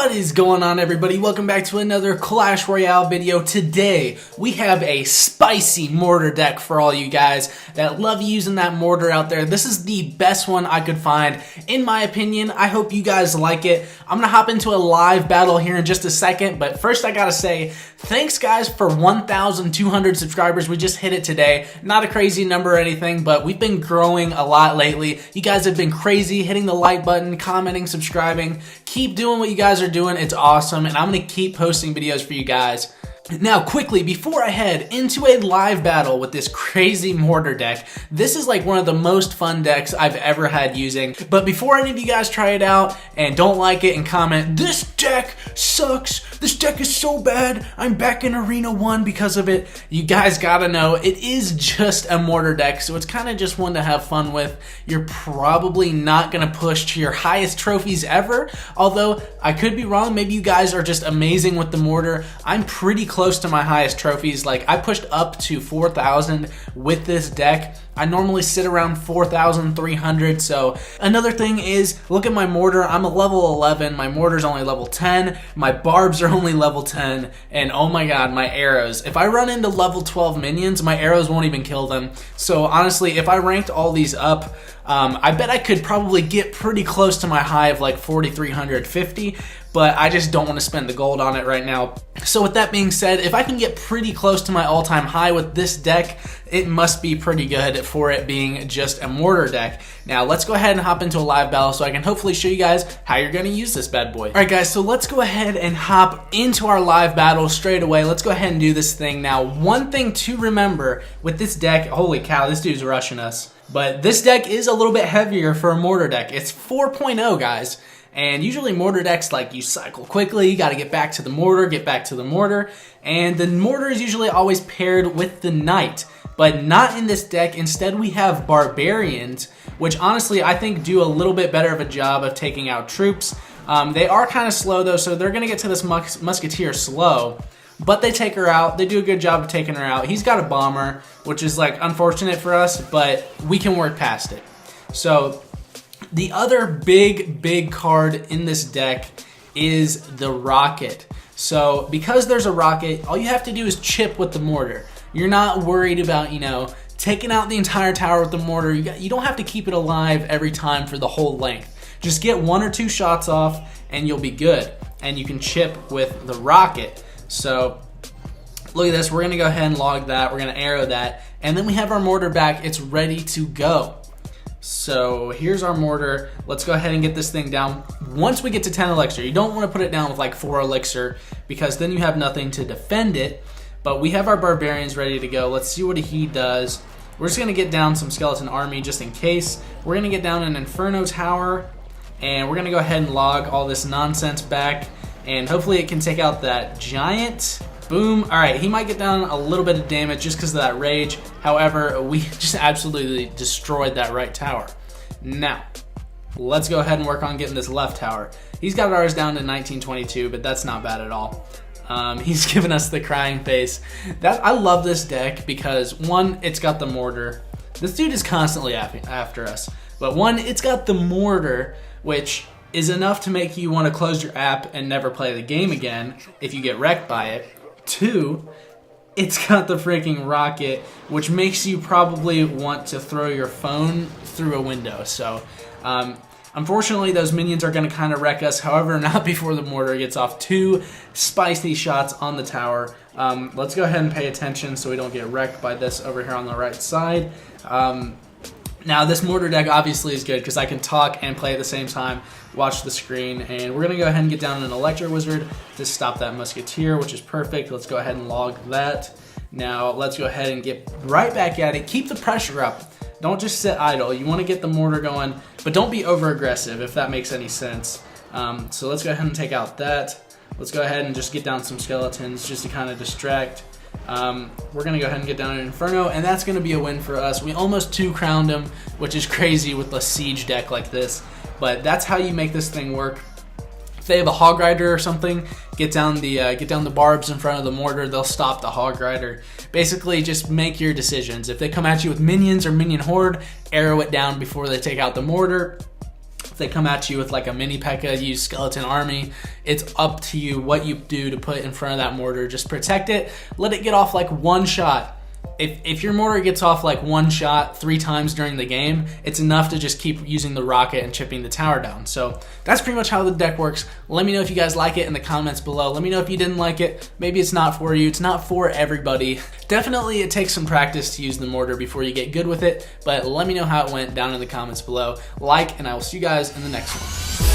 What is going on, everybody? Welcome back to another Clash Royale video. Today we have a spicy mortar deck for all you guys that love using that mortar out there. This is the best one I could find in my opinion. I hope you guys like it. I'm gonna hop into a live battle here in just a second, but first I gotta say thanks guys for 1,200 subscribers. We just hit it today. Not a crazy number or anything, but we've been growing a lot lately. You guys have been crazy, hitting the like button, commenting, subscribing. Keep doing what you guys are doing. It's awesome, and I'm gonna keep posting videos for you guys. Now quickly, before I head into a live battle with this crazy mortar deck, this is like one of the most fun decks I've ever had using. But before any of you guys try it out and don't like it and comment, "This deck sucks, this deck is so bad, I'm back in Arena 1 because of it," you guys gotta know it is just a mortar deck, so it's kind of just one to have fun with. You're probably not gonna push to your highest trophies ever, although I could be wrong. Maybe you guys are just amazing with the mortar. I'm pretty close to my highest trophies. Like, I pushed up to 4,000 with this deck. I normally sit around 4,300. So another thing is, look at my mortar. I'm a level 11. My mortar's only level 10. My barbs are only level 10. And oh my god, my arrows. If I run into level 12 minions, my arrows won't even kill them. So honestly, if I ranked all these up, I bet I could probably get pretty close to my high of like 4,350, but I just don't want to spend the gold on it right now. So with that being said, if I can get pretty close to my all-time high with this deck, it must be pretty good for it being just a mortar deck. Now let's go ahead and hop into a live battle so I can hopefully show you guys how you're going to use this bad boy. Alright guys, so let's go ahead and hop into our live battle straight away. Let's go ahead and do this thing. Now, one thing to remember with this deck, holy cow, this dude's rushing us. But this deck is a little bit heavier for a mortar deck. It's 4.0, guys. And usually mortar decks, like, you cycle quickly, you gotta get back to the mortar, and the mortar is usually always paired with the knight. But not in this deck. Instead, we have barbarians, which honestly I think do a little bit better of a job of taking out troops. They are kind of slow though, so they're gonna get to this musketeer slow. But they take her out. They do a good job of taking her out. He's got a bomber, which is like unfortunate for us, but we can work past it. So the other big card in this deck is the rocket. So because there's a rocket, all you have to do is chip with the mortar. You're not worried about, you know, taking out the entire tower with the mortar. You don't have to keep it alive every time for the whole length. Just get 1 or 2 shots off and you'll be good. And you can chip with the rocket. So look at this, we're gonna go ahead and log that, we're gonna arrow that, and then we have our mortar back, it's ready to go. So here's our mortar, let's go ahead and get this thing down. Once we get to 10 elixir, you don't wanna put it down with like 4 elixir, because then you have nothing to defend it, but we have our barbarians ready to go. Let's see what he does. We're just gonna get down some skeleton army just in case. We're gonna get down an inferno tower, and we're gonna go ahead and log all this nonsense back. And hopefully it can take out that giant. Boom. All right, he might get down a little bit of damage just because of that rage. However, we just absolutely destroyed that right tower. Now, let's go ahead and work on getting this left tower. He's got ours down to 1922, but that's not bad at all. He's giving us the crying face. I love this deck because, one, it's got the mortar. This dude is constantly after us. But one, it's got the mortar, which is enough to make you want to close your app and never play the game again if you get wrecked by it. 2, it's got the freaking rocket, which makes you probably want to throw your phone through a window. So, unfortunately, those minions are going to kind of wreck us. However, not before the mortar gets off 2 spicy shots on the tower. Let's go ahead and pay attention so we don't get wrecked by this over here on the right side. Now, this mortar deck obviously is good because I can talk and play at the same time, watch the screen, and we're going to go ahead and get down an electro wizard to stop that musketeer, which is perfect. Let's go ahead and log that. Now, let's go ahead and get right back at it. Keep the pressure up. Don't just sit idle. You want to get the mortar going, but don't be over aggressive, if that makes any sense. So let's go ahead and take out that. Let's go ahead and just get down some skeletons just to kind of distract. We're gonna go ahead and get down an Inferno, and that's gonna be a win for us. We almost 2-crowned him, which is crazy with a siege deck like this, but that's how you make this thing work. If they have a Hog Rider or something, get down the barbs in front of the mortar, they'll stop the Hog Rider. Basically, just make your decisions. If they come at you with minions or minion horde, arrow it down before they take out the mortar. If they come at you with like a mini P.E.K.K.A, use skeleton army. It's up to you what you do to put in front of that mortar. Just protect it. Let it get off like one shot. If your mortar gets off like one shot 3 times during the game, it's enough to just keep using the rocket and chipping the tower down. So that's pretty much how the deck works. Let me know if you guys like it in the comments below. Let me know if you didn't like it. Maybe it's not for you. It's not for everybody. Definitely it takes some practice to use the mortar before you get good with it, but let me know how it went down in the comments below. Like, and I will see you guys in the next one.